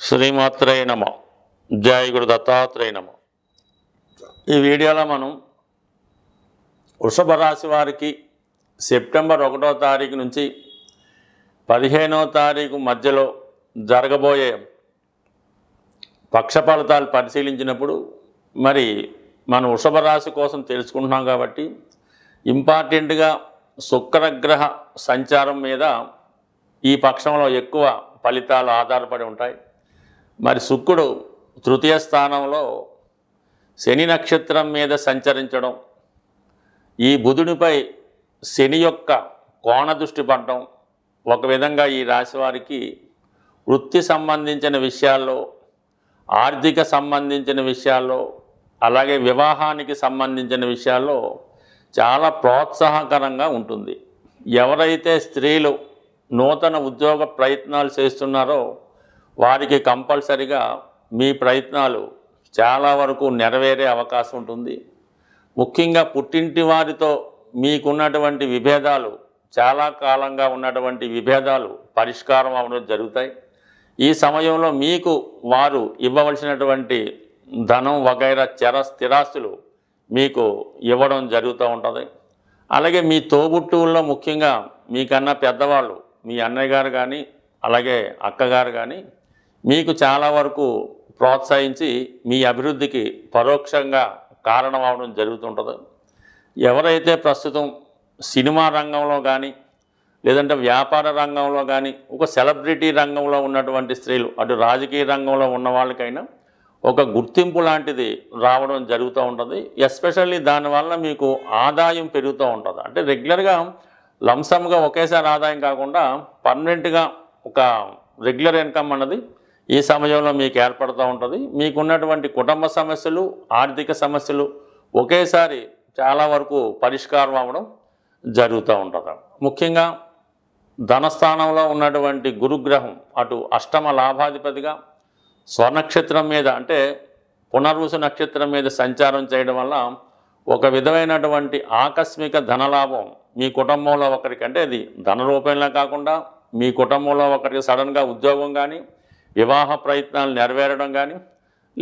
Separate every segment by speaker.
Speaker 1: శ్రీమాత్రే నమ. జయ గురు దత్తాత్రేయ నమ. ఈ వీడియోలో మనం వృషభ రాశి వారికి సెప్టెంబర్ 1వ తారీఖు నుంచి 15వ తారీఖు మధ్యలో జరగబోయే పక్ష ఫలితాలు పరిశీలించినప్పుడు మరి మనం వృషభ రాశి కోసం తెలుసుకుంటున్నాం కాబట్టి ఇంపార్టెంట్గా శుక్రగ్రహ సంచారం మీద ఈ పక్షంలో ఎక్కువ ఫలితాలు ఆధారపడి ఉంటాయి. మరి శుక్రుడు తృతీయ స్థానంలో శని నక్షత్రం మీద సంచరించడం, ఈ బుధునిపై శని యొక్క కోణ దృష్టి పడడం ఒక విధంగా ఈ రాశి వారికి వృత్తి సంబంధించిన విషయాల్లో, ఆర్థిక సంబంధించిన విషయాల్లో, అలాగే వివాహానికి సంబంధించిన విషయాల్లో చాలా ప్రోత్సాహకరంగా ఉంటుంది. ఎవరైతే స్త్రీలు నూతన ఉద్యోగ ప్రయత్నాలు చేస్తున్నారో వారికి కంపల్సరిగా మీ ప్రయత్నాలు చాలా వరకు నెరవేరే అవకాశం ఉంటుంది. ముఖ్యంగా పుట్టింటి వారితో మీకున్నటువంటి విభేదాలు, చాలా కాలంగా ఉన్నటువంటి విభేదాలు పరిష్కారం అవ్వడం జరుగుతాయి. ఈ సమయంలో మీకు వారు ఇవ్వవలసినటువంటి ధనం వగైరా స్థిరాస్తులు మీకు ఇవ్వడం జరుగుతూ ఉంటుంది. అలాగే మీ తోబుట్టువుల్లో ముఖ్యంగా మీకన్నా పెద్దవాళ్ళు, మీ అన్నయ్య గారు కానీ అలాగే అక్కగారు కానీ మీకు చాలా వరకు ప్రోత్సహించి మీ అభివృద్ధికి పరోక్షంగా కారణం అవడం జరుగుతుంటుంది. ఎవరైతే ప్రస్తుతం సినిమా రంగంలో కానీ లేదంటే వ్యాపార రంగంలో కానీ ఒక సెలబ్రిటీ రంగంలో ఉన్నటువంటి స్త్రీలు, అటు రాజకీయ రంగంలో ఉన్న వాళ్ళకైనా ఒక గుర్తింపు లాంటిది రావడం జరుగుతూ ఉంటుంది. ఎస్పెషల్లీ దానివల్ల మీకు ఆదాయం పెరుగుతూ ఉంటుంది. అంటే రెగ్యులర్గా లంసమ్గా ఒకేసారి ఆదాయం కాకుండా పర్మనెంట్గా ఒక రెగ్యులర్ ఇన్కమ్ అన్నది ఈ సమయంలో మీకు ఏర్పడుతూ ఉంటుంది. మీకున్నటువంటి కుటుంబ సమస్యలు, ఆర్థిక సమస్యలు ఒకేసారి చాలా వరకు పరిష్కారం అవ్వడం జరుగుతూ ఉంటుంది. ముఖ్యంగా ధనస్థానంలో ఉన్నటువంటి గురుగ్రహం అటు అష్టమ లాభాధిపతిగా స్వర్నక్షత్రం మీద అంటే పునర్వసు నక్షత్రం మీద సంచారం చేయడం వల్ల ఒక విధమైనటువంటి ఆకస్మిక ధనలాభం మీ కుటుంబంలో ఒకరికి, అంటే అది ధన రూపంలో కాకుండా మీ కుటుంబంలో ఒకరికి సడన్గా ఉద్యోగం కానీ, వివాహ ప్రయత్నాలు నెరవేరడం కానీ,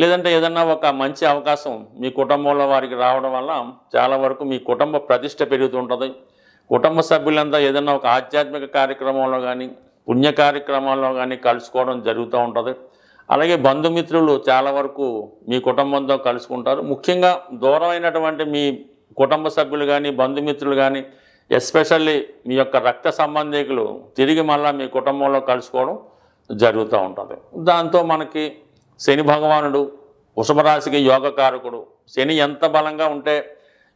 Speaker 1: లేదంటే ఏదన్నా ఒక మంచి అవకాశం మీ కుటుంబంలో వారికి రావడం వల్ల చాలా వరకు మీ కుటుంబ ప్రతిష్ట పెరుగుతుంటుంది. కుటుంబ సభ్యులంతా ఏదన్నా ఒక ఆధ్యాత్మిక కార్యక్రమంలో కానీ, పుణ్య కార్యక్రమాల్లో కానీ కలుసుకోవడం జరుగుతూ ఉంటుంది. అలాగే బంధుమిత్రులు చాలా వరకు మీ కుటుంబంతో కలుసుకుంటారు. ముఖ్యంగా దూరమైనటువంటి మీ కుటుంబ సభ్యులు కానీ, బంధుమిత్రులు కానీ, ఎస్పెషల్లీ మీ యొక్క రక్త సంబంధికులు తిరిగి మళ్ళీ మీ కుటుంబంలో కలుసుకోవడం జరుగుతూ ఉంటుంది. దాంతో మనకి శని భగవానుడు వృషభ రాశికి యోగకారకుడు. శని ఎంత బలంగా ఉంటే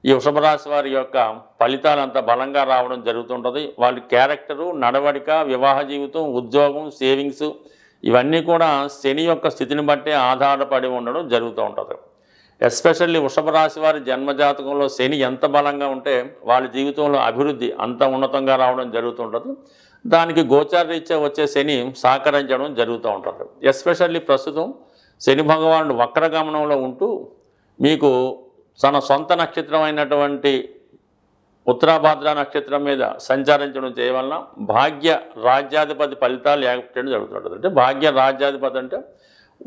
Speaker 1: ఈ వృషభ రాశి వారి యొక్క ఫలితాలు అంత బలంగా రావడం జరుగుతుంటుంది. వాళ్ళ క్యారెక్టరు, నడవడిక, వివాహ జీవితం, ఉద్యోగం, సేవింగ్స్ ఇవన్నీ కూడా శని యొక్క స్థితిని బట్టే ఆధారపడి ఉండడం జరుగుతూ ఉంటుంది. ఎస్పెషల్లీ వృషభ రాశి వారి జన్మజాతకంలో శని ఎంత బలంగా ఉంటే వాళ్ళ జీవితంలో అభివృద్ధి అంత ఉన్నతంగా రావడం జరుగుతుంటుంది. దానికి గోచారరీత్యా వచ్చే శని సహకరించడం జరుగుతూ ఉంటుంది. ఎస్పెషల్లీ ప్రస్తుతం శని భగవానుడు వక్రగమనంలో ఉంటూ మీకు తన సొంత నక్షత్రం అయినటువంటి ఉత్తరాభాద్ర నక్షత్రం మీద సంచరించడం చేయవలన భాగ్య రాజ్యాధిపతి ఫలితాలు ఏర్పడడం జరుగుతుంటుంది. అంటే భాగ్య రాజ్యాధిపతి అంటే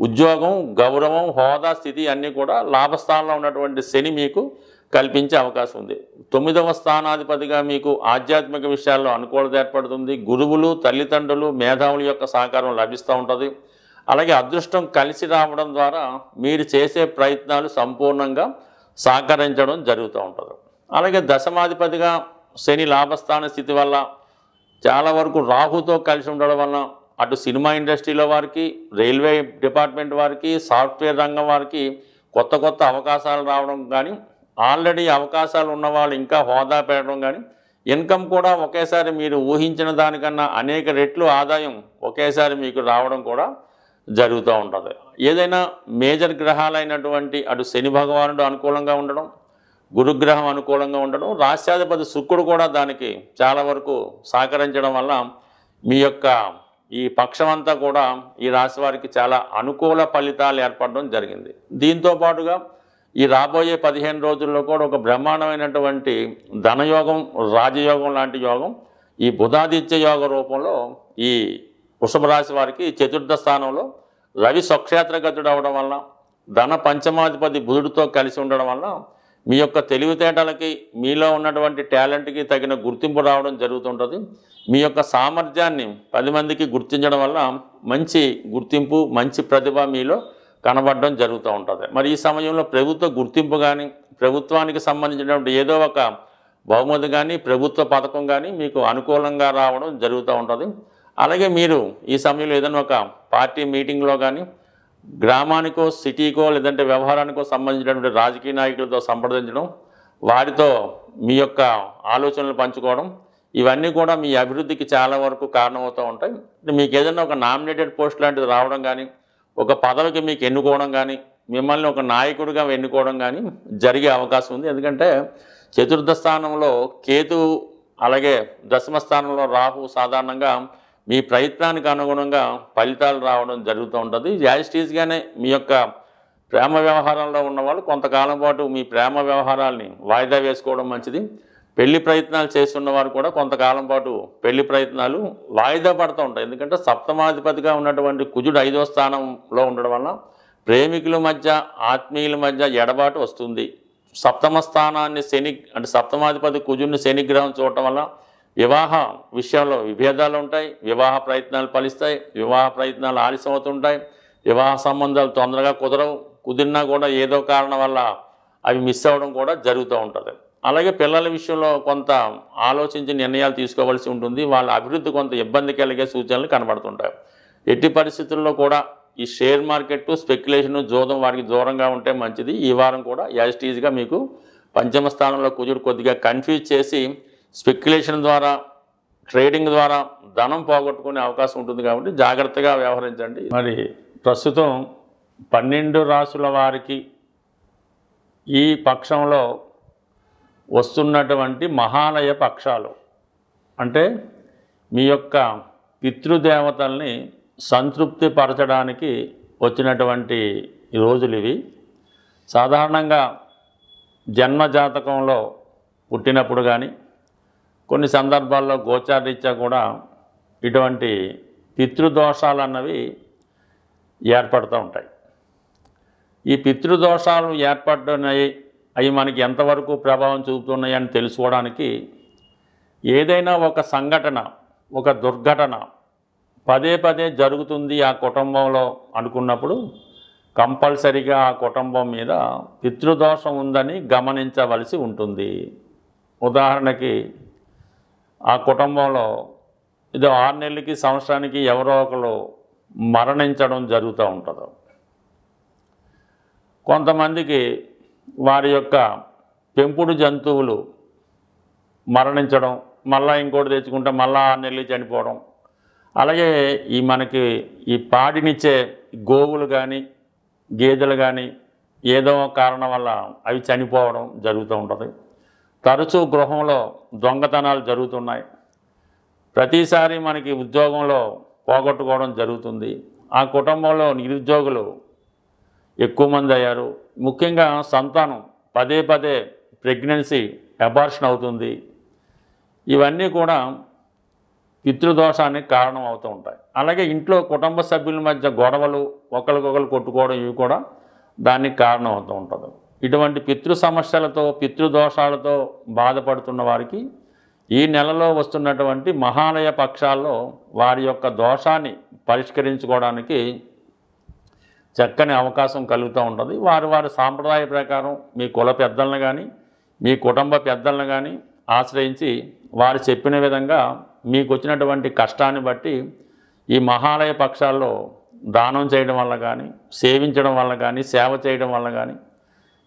Speaker 1: ఉద్యోగం, గౌరవం, హోదా, స్థితి అన్నీ కూడా లాభస్థానంలో ఉన్నటువంటి శని మీకు కల్పించే అవకాశం ఉంది. 9వ స్థానాధిపతిగా మీకు ఆధ్యాత్మిక విషయాల్లో అనుకూలత ఏర్పడుతుంది. గురువులు, తల్లిదండ్రులు, మేధావుల యొక్క సహకారం లభిస్తూ ఉంటుంది. అలాగే అదృష్టం కలిసి రావడం ద్వారా మీరు చేసే ప్రయత్నాలు సంపూర్ణంగా సహకరించడం జరుగుతూ ఉంటుంది. అలాగే దశమాధిపతిగా శని లాభస్థాన స్థితి వల్ల చాలా వరకు రాహుతో కలిసి ఉండడం వల్ల అటు సినిమా ఇండస్ట్రీలో వారికి, రైల్వే డిపార్ట్మెంట్ వారికి, సాఫ్ట్వేర్ రంగం వారికి కొత్త కొత్త అవకాశాలు రావడం కానీ, ఆల్రెడీ అవకాశాలు ఉన్నవాళ్ళు ఇంకా హోదా పెరగడం కానీ, ఇన్కమ్ కూడా ఒకేసారి మీరు ఊహించిన దానికన్నా అనేక రెట్లు ఆదాయం ఒకేసారి మీకు రావడం కూడా జరుగుతూ ఉంటుంది. ఏదైనా మేజర్ గ్రహాలైనటువంటి అటు శని భగవానుడు అనుకూలంగా ఉండడం, గురుగ్రహం అనుకూలంగా ఉండడం, రాశ్యాధిపతి శుక్రుడు కూడా దానికి చాలా వరకు సహకరించడం వల్ల మీ యొక్క ఈ పక్షమంతా కూడా ఈ రాశి వారికి చాలా అనుకూల ఫలితాలు ఏర్పడడం జరిగింది. దీంతో పాటుగా ఈ రాబోయే 15 రోజుల్లో కూడా ఒక బ్రహ్మాండమైనటువంటి ధనయోగం, రాజయోగం లాంటి యోగం ఈ బుధాదిత్య యోగ రూపంలో ఈ వృషభ రాశి వారికి చతుర్థ స్థానంలో రవి స్వక్షేత్రగతుడు అవడం వల్ల, ధన పంచమాధిపతి బుధుడితో కలిసి ఉండడం వల్ల మీ యొక్క తెలివితేటలకి, మీలో ఉన్నటువంటి టాలెంట్కి తగిన గుర్తింపు రావడం జరుగుతుంటుంది. మీ యొక్క సామర్థ్యాన్ని 10 మందికి గుర్తించడం వల్ల మంచి గుర్తింపు, మంచి ప్రతిభ మీలో కనబడడం జరుగుతూ ఉంటుంది. మరి ఈ సమయంలో ప్రభుత్వ గుర్తింపు కానీ, ప్రభుత్వానికి సంబంధించినటువంటి ఏదో ఒక బహుమతి కానీ, ప్రభుత్వ పథకం కానీ మీకు అనుకూలంగా రావడం జరుగుతూ ఉంటుంది. అలాగే మీరు ఈ సమయంలో ఏదైనా ఒక పార్టీ మీటింగ్లో కానీ, గ్రామానికో, సిటీకో, లేదంటే వ్యవహారానికో సంబంధించినటువంటి రాజకీయ నాయకులతో సంప్రదించడం, వారితో మీ యొక్క ఆలోచనలు పంచుకోవడం, ఇవన్నీ కూడా మీ అభివృద్ధికి చాలా వరకు కారణమవుతూ ఉంటాయి. మీకు ఏదైనా ఒక నామినేటెడ్ పోస్ట్ లాంటిది రావడం కానీ, ఒక పదవికి మీకు ఎన్నుకోవడం కానీ, మిమ్మల్ని ఒక నాయకుడిగా ఎన్నుకోవడం కానీ జరిగే అవకాశం ఉంది. ఎందుకంటే చతుర్థ స్థానంలో కేతు, అలాగే దశమ స్థానంలో రాహు సాధారణంగా మీ ప్రయత్నానికి అనుగుణంగా ఫలితాలు రావడం జరుగుతూ ఉంటుంది. యాజిటీస్గానే మీ యొక్క ప్రేమ వ్యవహారంలో ఉన్నవాళ్ళు కొంతకాలం పాటు మీ ప్రేమ వ్యవహారాల్ని వాయిదా వేసుకోవడం మంచిది. పెళ్లి ప్రయత్నాలు చేస్తున్నవారు కూడా కొంతకాలం పాటు పెళ్లి ప్రయత్నాలు వాయిదా పడుతూ ఉంటాయి. ఎందుకంటే సప్తమాధిపతిగా ఉన్నటువంటి కుజుడు 5వ స్థానంలో ఉండడం వల్ల ప్రేమికుల మధ్య, ఆత్మీయుల మధ్య ఎడబాటు వస్తుంది. సప్తమ స్థానాన్ని శని, అంటే సప్తమాధిపతి కుజుడిని శని గ్రహం చూడటం వల్ల వివాహ విషయంలో విభేదాలు ఉంటాయి, వివాహ ప్రయత్నాలు ఫలిస్తాయి, వివాహ ప్రయత్నాలు ఆలస్యం అవుతుంటాయి, వివాహ సంబంధాలు తొందరగా కుదరవు, కుదిరినా కూడా ఏదో కారణం వల్ల అవి మిస్ అవ్వడం కూడా జరుగుతూ ఉంటుంది. అలాగే పిల్లల విషయంలో కొంత ఆలోచించి నిర్ణయాలు తీసుకోవాల్సి ఉంటుంది. వాళ్ళ అభివృద్ధి కొంత ఇబ్బంది కలిగే సూచనలు కనబడుతుంటాయి. ఎట్టి పరిస్థితుల్లో కూడా ఈ షేర్ మార్కెట్, స్పెక్యులేషన్, జోదం వారికి దూరంగా ఉంటే మంచిది. ఈ వారం కూడా యాజిటీస్గా మీకు పంచమ స్థానంలో కుజుడు కొద్దిగా కన్ఫ్యూజ్ చేసి స్పెక్యులేషన్ ద్వారా, ట్రేడింగ్ ద్వారా ధనం పోగొట్టుకునే అవకాశం ఉంటుంది. కాబట్టి జాగ్రత్తగా వ్యవహరించండి. మరి ప్రస్తుతం 12 రాసుల వారికి ఈ పక్షంలో వస్తున్నటువంటి మహాలయ పక్షాలు, అంటే మీ యొక్క పితృదేవతల్ని సంతృప్తి పరచడానికి వచ్చినటువంటి రోజులు ఇవి. సాధారణంగా జన్మజాతకంలో పుట్టినప్పుడు కానీ, కొన్ని సందర్భాల్లో గోచారరీత్యా కూడా ఇటువంటి పితృదోషాలు అన్నవి ఏర్పడుతూ ఉంటాయి. ఈ పితృదోషాలు ఏర్పడుతున్నాయి, అవి మనకి ఎంతవరకు ప్రభావం చూపుతున్నాయి అని తెలుసుకోవడానికి ఏదైనా ఒక సంఘటన, ఒక దుర్ఘటన పదే పదే జరుగుతుంది ఆ కుటుంబంలో అనుకున్నప్పుడు కంపల్సరిగా ఆ కుటుంబం మీద పితృదోషం ఉందని గమనించవలసి ఉంటుంది. ఉదాహరణకి ఆ కుటుంబంలో ఇది 6 నెలలకి, సంవత్సరానికి ఎవరో ఒకరు మరణించడం జరుగుతూ ఉంటుంది. కొంతమందికి వారి యొక్క పెంపుడు జంతువులు మరణించడం, మళ్ళీ ఇంకోటి తెచ్చుకుంటే మళ్ళీ 6 నెలలు చనిపోవడం, అలాగే ఈ మనకి ఈ పాడినిచ్చే గోవులు కానీ, గేదెలు కానీ ఏదో కారణం వల్ల అవి చనిపోవడం జరుగుతూ ఉంటుంది. తరచూ గృహంలో దొంగతనాలు జరుగుతున్నాయి. ప్రతిసారి మనకి ఉద్యోగంలో పోగొట్టుకోవడం జరుగుతుంది. ఆ కుటుంబంలో నిరుద్యోగులు ఎక్కువ మంది అయ్యారు. ముఖ్యంగా సంతానం పదే పదే ప్రెగ్నెన్సీ అబార్షన్ అవుతుంది. ఇవన్నీ కూడా పితృదోషానికి కారణం అవుతూ ఉంటాయి. అలాగే ఇంట్లో కుటుంబ సభ్యుల మధ్య గొడవలు, ఒకరికొకరు కొట్టుకోవడం, ఇవి కూడా దానికి కారణం అవుతూ ఉంటుంది. ఇటువంటి పితృ సమస్యలతో, పితృదోషాలతో బాధపడుతున్న వారికి ఈ నెలలో వస్తున్నటువంటి మహాలయ పక్షాల్లో వారి యొక్క దోషాన్ని పరిష్కరించుకోవడానికి చక్కని అవకాశం కలుగుతూ ఉంటుంది. వారి సాంప్రదాయ ప్రకారం మీ కుల పెద్దలను కానీ, మీ కుటుంబ పెద్దలను కానీ ఆశ్రయించి వారు చెప్పిన విధంగా మీకు వచ్చినటువంటి కష్టాన్ని బట్టి ఈ మహాలయ పక్షాల్లో దానం చేయడం వల్ల కానీ, సేవించడం వల్ల కానీ, సేవ చేయడం వల్ల కానీ,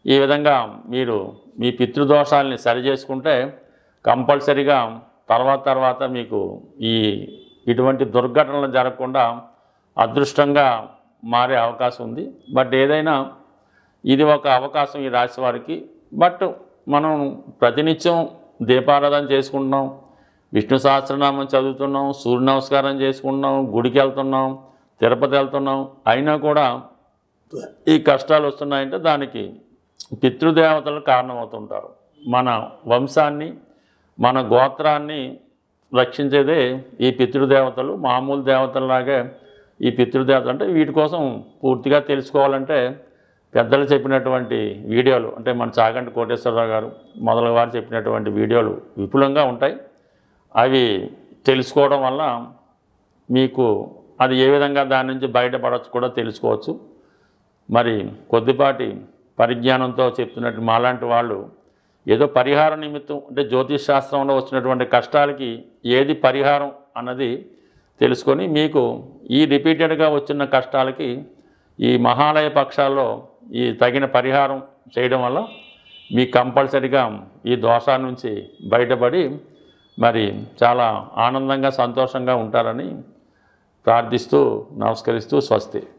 Speaker 1: ఈ విధంగా మీరు మీ పితృదోషాలని సరిచేసుకుంటే కంపల్సరిగా తర్వాత మీకు ఇటువంటి దుర్ఘటనలు జరగకుండా అదృష్టంగా మారే అవకాశం ఉంది. బట్ ఏదైనా ఇది ఒక అవకాశం ఈ రాశి వారికి. బట్ మనం ప్రతినిత్యం దీపారాధన చేసుకుంటున్నాం, విష్ణు సహస్రనామం చదువుతున్నాం, సూర్య నమస్కారం చేసుకుంటున్నాం, గుడికి వెళ్తున్నాం, తిరుపతి వెళ్తున్నాం, అయినా కూడా ఈ కష్టాలు వస్తున్నాయంటే దానికి పితృదేవతలు కారణమవుతుంటారు. మన వంశాన్ని, మన గోత్రాన్ని రక్షించేదే ఈ పితృదేవతలు. మామూలు దేవతలలాగే ఈ పితృదేవతలు అంటే వీటి కోసం పూర్తిగా తెలుసుకోవాలంటే పెద్దలు చెప్పినటువంటి వీడియోలు అంటే మన చాగంటి కోటేశ్వరరావు గారు మొదలగు వారు చెప్పినటువంటి వీడియోలు విపులంగా ఉంటాయి. అవి తెలుసుకోవడం వల్ల మీకు అది ఏ విధంగా దాని నుంచి బయటపడవచ్చు కూడా తెలుసుకోవచ్చు. మరి కొద్దిపాటి పరిజ్ఞానంతో చెప్తున్నట్టు మాలాంటి వాళ్ళు ఏదో పరిహార నిమిత్తం అంటే జ్యోతిష్ శాస్త్రంలో వచ్చినటువంటి కష్టాలకి ఏది పరిహారం అన్నది తెలుసుకొని మీకు ఈ రిపీటెడ్గా వచ్చిన కష్టాలకి ఈ మహాలయ పక్షాల్లో ఈ తగిన పరిహారం చేయడం వల్ల మీకు కంపల్సరిగా ఈ దోషాల నుంచి బయటపడి మరి చాలా ఆనందంగా సంతోషంగా ఉంటారని ప్రార్థిస్తూ నమస్కరిస్తూ స్వస్తి.